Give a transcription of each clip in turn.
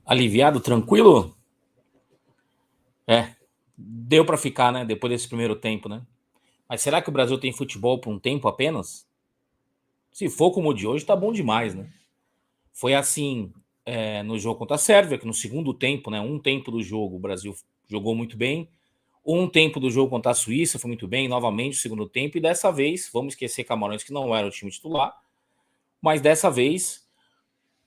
Aliviado, tranquilo? É, deu para ficar, né? Depois desse primeiro tempo, né? Mas será que o Brasil tem futebol por um tempo apenas? Se for como o de hoje, tá bom demais, né? Foi assim no jogo contra a Sérvia, que no segundo tempo, né? Um tempo do jogo, o Brasil jogou muito bem. Um tempo do jogo contra a Suíça foi muito bem, novamente o segundo tempo. E dessa vez, vamos esquecer Camarões, que não era o time titular, mas dessa vez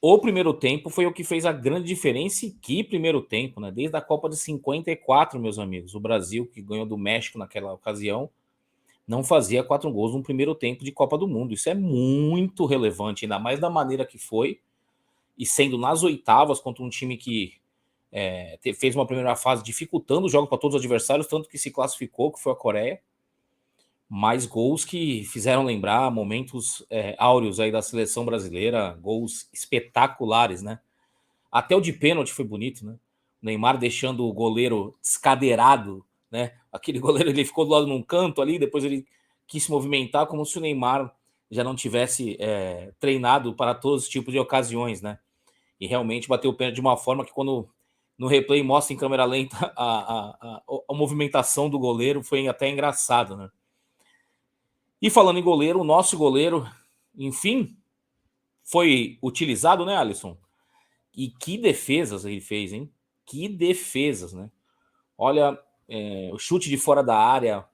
o primeiro tempo foi o que fez a grande diferença. E que primeiro tempo, né? Desde a Copa de 54, meus amigos. O Brasil, que ganhou do México naquela ocasião, não fazia 4 gols no primeiro tempo de Copa do Mundo. Isso é muito relevante, ainda mais da maneira que foi. E sendo nas oitavas contra um time que fez uma primeira fase dificultando o jogo para todos os adversários, tanto que se classificou, que foi a Coreia. Mais gols que fizeram lembrar momentos áureos aí da seleção brasileira, gols espetaculares, né? Até o de pênalti foi bonito, né? O Neymar deixando o goleiro descadeirado, né? Aquele goleiro, ele ficou do lado num canto ali, depois ele quis se movimentar como se o Neymar já não tivesse treinado para todos os tipos de ocasiões, né? E realmente bateu o pênalti de uma forma que quando no replay mostra em câmera lenta a movimentação do goleiro foi até engraçado, né? E falando em goleiro, o nosso goleiro, enfim, foi utilizado, né, Alisson? E que defesas ele fez, hein? Que defesas, né? Olha, o chute de fora da área,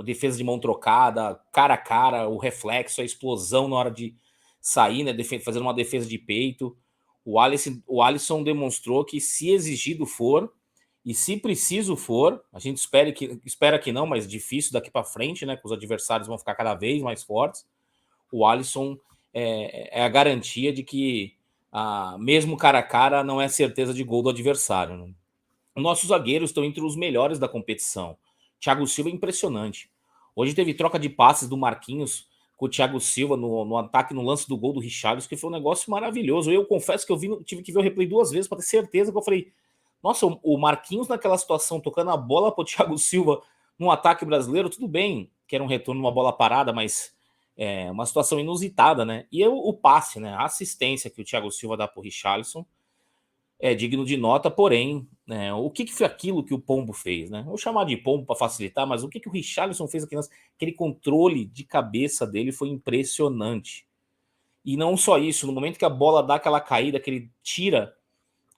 defesa de mão trocada, cara a cara, o reflexo, a explosão na hora de sair, né? Fazendo uma defesa de peito. O Alisson demonstrou que, se exigido for, e se preciso for, a gente espera que não, mas difícil daqui para frente, né? Que os adversários vão ficar cada vez mais fortes. O Alisson é a garantia de que, mesmo cara a cara, não é certeza de gol do adversário, né? Nossos zagueiros estão entre os melhores da competição. Thiago Silva é impressionante. Hoje teve troca de passes do Marquinhos com o Thiago Silva no ataque, no lance do gol do Richarlison, que foi um negócio maravilhoso. Eu confesso que tive que ver o replay 2 vezes para ter certeza que eu falei: nossa, o Marquinhos naquela situação, tocando a bola para o Thiago Silva num ataque brasileiro, tudo bem que era um retorno, uma bola parada, mas uma situação inusitada, né? E o passe, né? A assistência que o Thiago Silva dá para o Richarlison é digno de nota, porém, né, o que foi aquilo que o Pombo fez, né? Vou chamar de Pombo para facilitar, mas o que o Richarlison fez aqui, aquele controle de cabeça dele foi impressionante. E não só isso, no momento que a bola dá aquela caída, que ele tira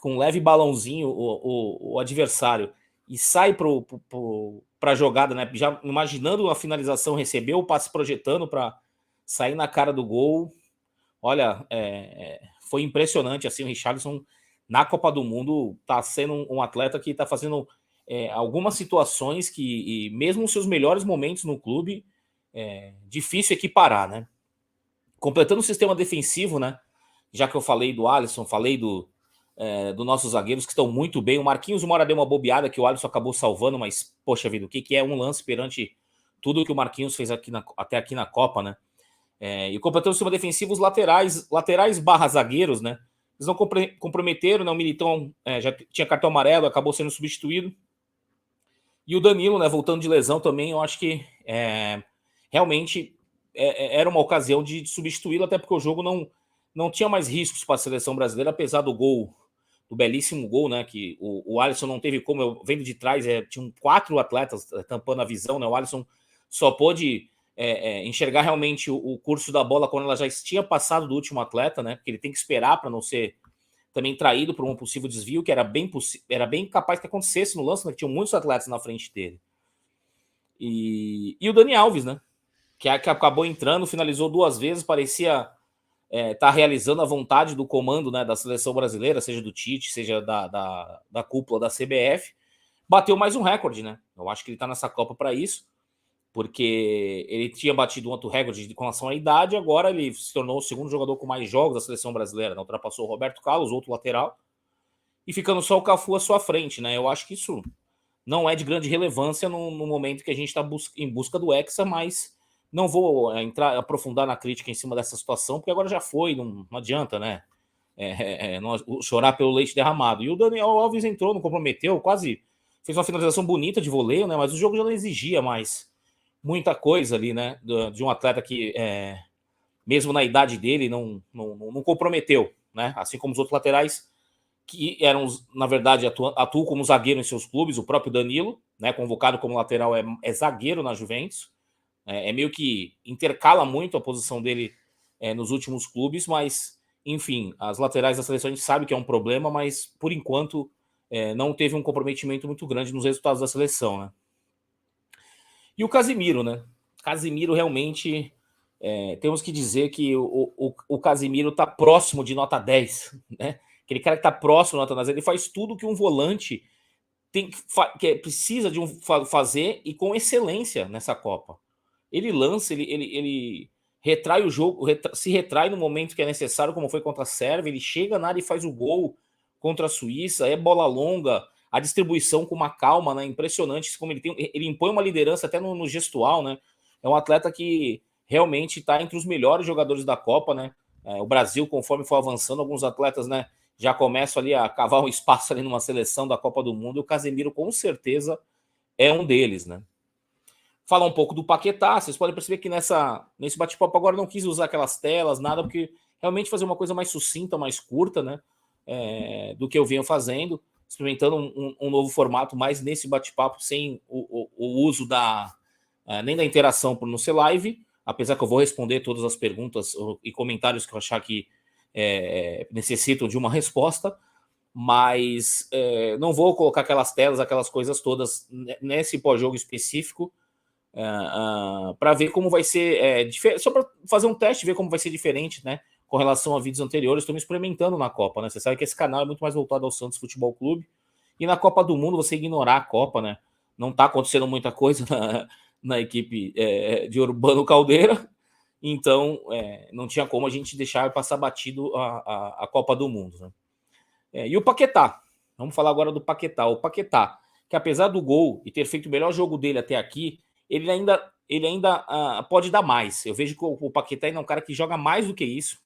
com um leve balãozinho o adversário e sai para a jogada, né? Já imaginando a finalização, recebeu o passe projetando para sair na cara do gol. Olha, foi impressionante assim. O Richarlison na Copa do Mundo está sendo um atleta que está fazendo algumas situações que, mesmo os seus melhores momentos no clube, difícil equiparar, né? Completando o sistema defensivo, né? Já que eu falei do Alisson, falei do nossos zagueiros que estão muito bem. O Marquinhos uma hora deu uma bobeada que o Alisson acabou salvando, mas, poxa vida, o que é um lance perante tudo que o Marquinhos fez até aqui na Copa, né? E completando o sistema defensivo, os laterais barra zagueiros, né? Eles não comprometeram, né? O Militão já tinha cartão amarelo, acabou sendo substituído. E o Danilo, né, voltando de lesão também, eu acho que realmente era uma ocasião de substituí-lo, até porque o jogo não tinha mais riscos para a seleção brasileira, apesar do gol, do belíssimo gol, né? Que o Alisson não teve como, eu vendo de trás, tinham 4 atletas tampando a visão, né? O Alisson só pôde enxergar realmente o curso da bola quando ela já tinha passado do último atleta, né? Porque ele tem que esperar para não ser também traído por um possível desvio, que era bem capaz que acontecesse no lance, né? Que tinham muitos atletas na frente dele. E o Dani Alves, né? Que acabou entrando, finalizou 2 vezes, parecia tá realizando a vontade do comando, né, da seleção brasileira, seja do Tite, seja da cúpula da CBF. Bateu mais um recorde, né? Eu acho que ele tá nessa Copa para isso, porque ele tinha batido um outro recorde com relação à idade, agora ele se tornou o segundo jogador com mais jogos da seleção brasileira, né? Ultrapassou o Roberto Carlos, outro lateral, e ficando só o Cafu à sua frente, né? Eu acho que isso não é de grande relevância no momento que a gente está em busca do Hexa, mas não vou aprofundar na crítica em cima dessa situação, porque agora já foi, não adianta, né? Chorar pelo leite derramado. E o Daniel Alves entrou, não comprometeu, quase fez uma finalização bonita de voleio, né? Mas o jogo já não exigia mais muita coisa ali, né? De um atleta que, mesmo na idade dele, não comprometeu, né? Assim como os outros laterais que eram, na verdade, atuam como zagueiro em seus clubes, o próprio Danilo, né, convocado como lateral, é zagueiro na Juventus, meio que intercala muito a posição dele nos últimos clubes, mas, enfim, as laterais da seleção a gente sabe que é um problema, mas, por enquanto, não teve um comprometimento muito grande nos resultados da seleção, né? E o Casimiro, né? Casimiro realmente, temos que dizer que o Casimiro tá próximo de nota 10, né? Aquele cara que tá próximo de nota 10, ele faz tudo que um volante precisa de fazer e com excelência nessa Copa. Ele lança, ele retrai o jogo, se retrai no momento que é necessário, como foi contra a Sérvia, ele chega na área e faz o gol contra a Suíça, é bola longa, a distribuição com uma calma, né? Impressionante como ele impõe uma liderança até no gestual, né? É um atleta que realmente está entre os melhores jogadores da Copa, né? O Brasil, conforme for avançando, alguns atletas, né, já começam ali a cavar um espaço ali numa seleção da Copa do Mundo, e o Casemiro com certeza é um deles, né? Falar um pouco do Paquetá, vocês podem perceber que nesse bate-papo agora eu não quis usar aquelas telas, nada, porque realmente fazer uma coisa mais sucinta, mais curta, né, do que eu venho fazendo, experimentando um novo formato, mais nesse bate-papo, sem o uso nem da interação por não ser live, apesar que eu vou responder todas as perguntas e comentários que eu achar que necessitam de uma resposta, mas não vou colocar aquelas telas, aquelas coisas todas nesse pós-jogo específico, para ver como vai ser só para fazer um teste, ver como vai ser diferente, né, com relação a vídeos anteriores. Estou me experimentando na Copa, né? Você sabe que esse canal é muito mais voltado ao Santos Futebol Clube, e na Copa do Mundo você ignorar a Copa, né? Não está acontecendo muita coisa na equipe de Urbano Caldeira, então não tinha como a gente deixar passar batido a Copa do Mundo, né? E o Paquetá, vamos falar agora do Paquetá. O Paquetá, que apesar do gol e ter feito o melhor jogo dele até aqui, ele ainda pode dar mais. Eu vejo que o Paquetá ainda é um cara que joga mais do que isso.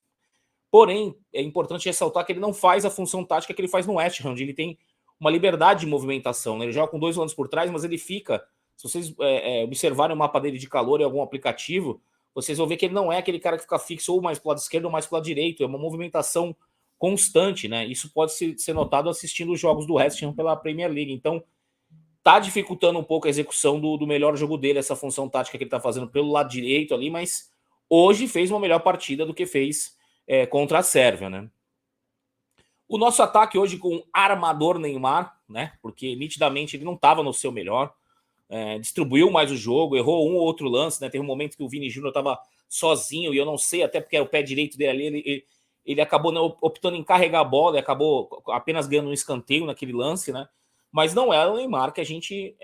Porém, é importante ressaltar que ele não faz a função tática que ele faz no West Ham, onde ele tem uma liberdade de movimentação, né? Ele joga com 2 volantes por trás, mas ele fica... Se vocês observarem o mapa dele de calor em algum aplicativo, vocês vão ver que ele não é aquele cara que fica fixo ou mais para o lado esquerdo ou mais para o lado direito. É uma movimentação constante, né? Isso pode ser notado assistindo os jogos do West Ham pela Premier League. Então, tá dificultando um pouco a execução do melhor jogo dele, essa função tática que ele tá fazendo pelo lado direito ali, mas hoje fez uma melhor partida do que fez contra a Sérvia, né? O nosso ataque hoje com armador Neymar, né? Porque nitidamente ele não estava no seu melhor, distribuiu mais o jogo, errou um ou outro lance, né? Teve um momento que o Vini Júnior estava sozinho, e eu não sei, até porque era o pé direito dele ali, ele acabou, né, optando em carregar a bola e acabou apenas ganhando um escanteio naquele lance, né? Mas não era o Neymar que a gente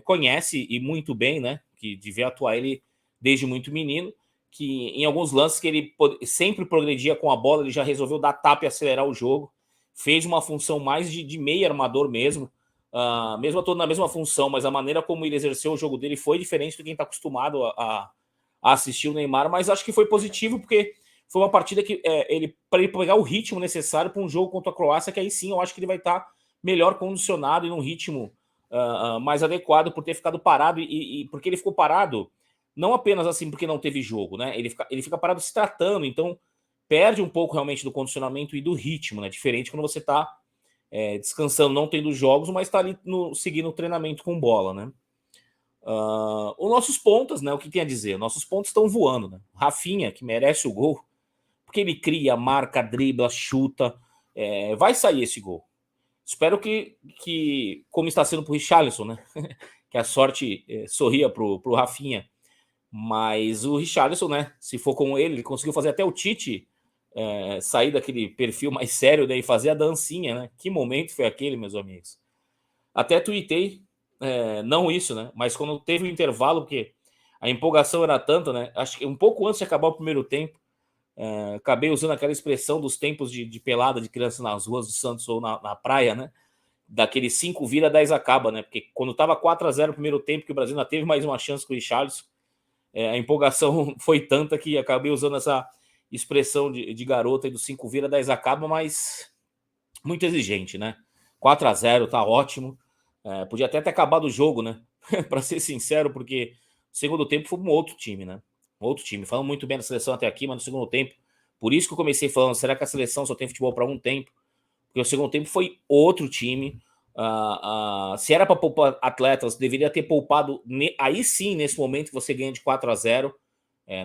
conhece e muito bem, né? Que devia atuar ele desde muito menino, que em alguns lances que ele sempre progredia com a bola, ele já resolveu dar tapa e acelerar o jogo, fez uma função mais de meio armador mesmo, mesmo atuando na mesma função, mas a maneira como ele exerceu o jogo dele foi diferente do quem está acostumado a assistir o Neymar, mas acho que foi positivo, porque foi uma partida que para ele pegar o ritmo necessário para um jogo contra a Croácia, que aí sim eu acho que ele vai estar melhor condicionado e num ritmo mais adequado por ter ficado parado, e porque ele ficou parado não apenas assim porque não teve jogo, né? Ele fica parado se tratando, então perde um pouco realmente do condicionamento e do ritmo, né? Diferente quando você está descansando, não tendo jogos, mas está ali seguindo o treinamento com bola, né? Os nossos pontas, né? O que tem a dizer? Nossos pontos estão voando, né? Rafinha, que merece o gol, porque ele cria, marca, dribla, chuta. Vai sair esse gol. Espero que como está sendo para o Richarlison, né? Que a sorte sorria para o Rafinha. Mas o Richarlison, né? Se for com ele conseguiu fazer até o Tite sair daquele perfil mais sério, né, e fazer a dancinha, né? Que momento foi aquele, meus amigos? Até tuitei, não isso, né? Mas quando teve o intervalo, porque a empolgação era tanta, né? Acho que um pouco antes de acabar o primeiro tempo, acabei usando aquela expressão dos tempos de pelada de criança nas ruas de Santos ou na praia, né? Daquele 5 vira, 10 acaba, né? Porque quando tava 4-0 no primeiro tempo, que o Brasil ainda teve mais uma chance com o Richarlison, a empolgação foi tanta que acabei usando essa expressão de garota e do 5 vira, 10 acaba, mas muito exigente, né? 4-0 tá ótimo. Podia até ter acabado o jogo, né? Para ser sincero, porque o segundo tempo foi um outro time, né? Um outro time. Falando muito bem da seleção até aqui, mas no segundo tempo, por isso que eu comecei falando, será que a seleção só tem futebol para um tempo? Porque o segundo tempo foi outro time. Se era para poupar atletas, deveria ter poupado. Aí sim, nesse momento, você ganha de 4-0.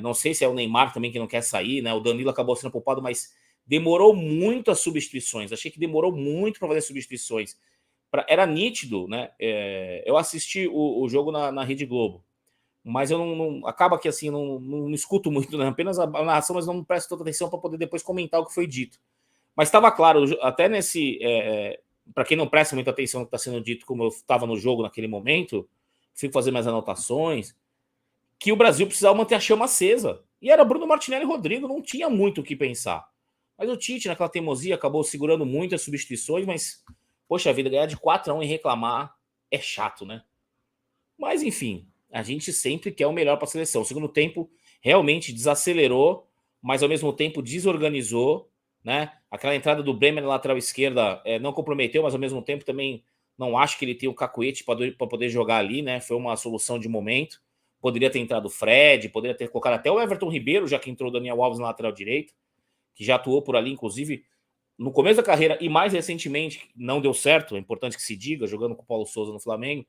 Não sei se é o Neymar também que não quer sair, né? O Danilo acabou sendo poupado, mas demorou muito as substituições. Achei que demorou muito para fazer substituições. Era nítido, né? Eu assisti o jogo na Rede Globo, mas eu não acaba que assim, não escuto muito, né? Apenas a narração, mas não presto tanta atenção para poder depois comentar o que foi dito. Mas estava claro, até nesse. Para quem não presta muita atenção no que está sendo dito, como eu estava no jogo naquele momento, fico fazendo minhas anotações, que o Brasil precisava manter a chama acesa. E era Bruno Martinelli e Rodrigo, não tinha muito o que pensar. Mas o Tite, naquela teimosia, acabou segurando muitas substituições, mas, poxa vida, ganhar de 4-1 e reclamar é chato, né? Mas, enfim, a gente sempre quer o melhor para a seleção. O segundo tempo realmente desacelerou, mas ao mesmo tempo desorganizou, né? Aquela entrada do Bremer na lateral esquerda não comprometeu, mas ao mesmo tempo também não acho que ele tem o cacuete para poder jogar ali, né? Foi uma solução de momento. Poderia ter entrado o Fred, poderia ter colocado até o Everton Ribeiro, já que entrou o Daniel Alves na lateral direita, que já atuou por ali, inclusive, no começo da carreira e mais recentemente, não deu certo, é importante que se diga, jogando com o Paulo Souza no Flamengo.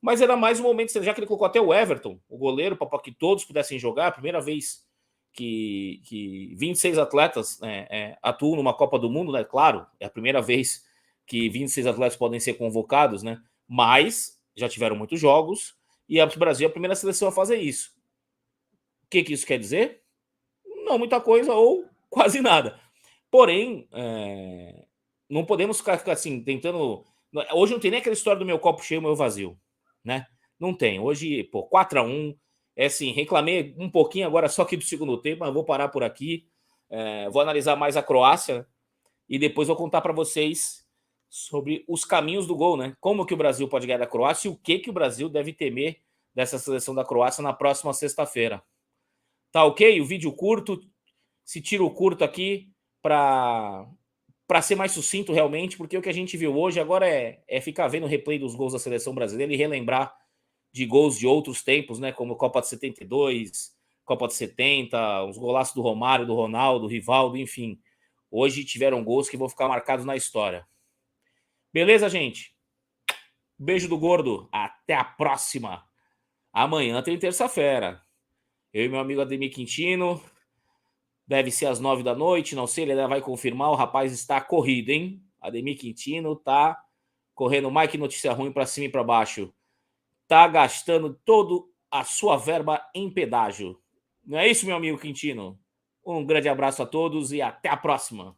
Mas era mais um momento, já que ele colocou até o Everton, o goleiro, para que todos pudessem jogar. A primeira vez que 26 atletas atuam numa Copa do Mundo, né? Claro, é a primeira vez que 26 atletas podem ser convocados, né? Mas já tiveram muitos jogos e o Brasil é a primeira seleção a fazer isso. O que isso quer dizer? Não muita coisa ou quase nada. Porém, não podemos ficar assim, tentando. Hoje não tem nem aquela história do meu copo cheio, meu vazio, né? Não tem. Hoje, 4-1. É assim, reclamei um pouquinho agora só aqui do segundo tempo, mas vou parar por aqui. Vou analisar mais a Croácia e depois vou contar para vocês sobre os caminhos do gol, né? Como que o Brasil pode ganhar da Croácia e o que o Brasil deve temer dessa seleção da Croácia na próxima sexta-feira. Tá ok? O vídeo curto, se tira o curto aqui para ser mais sucinto realmente, porque o que a gente viu hoje agora é ficar vendo o replay dos gols da seleção brasileira e relembrar de gols de outros tempos, né? Como Copa de 72, Copa de 70, os golaços do Romário, do Ronaldo, do Rivaldo, enfim. Hoje tiveram gols que vão ficar marcados na história. Beleza, gente? Beijo do gordo. Até a próxima. Amanhã tem terça-feira. Eu e meu amigo Ademir Quintino. Deve ser às 9 da noite, não sei, ele ainda vai confirmar. O rapaz está corrido, hein? Ademir Quintino tá correndo mais que notícia ruim para cima e para baixo. Tá gastando toda a sua verba em pedágio. Não é isso, meu amigo Quintino? Um grande abraço a todos e até a próxima.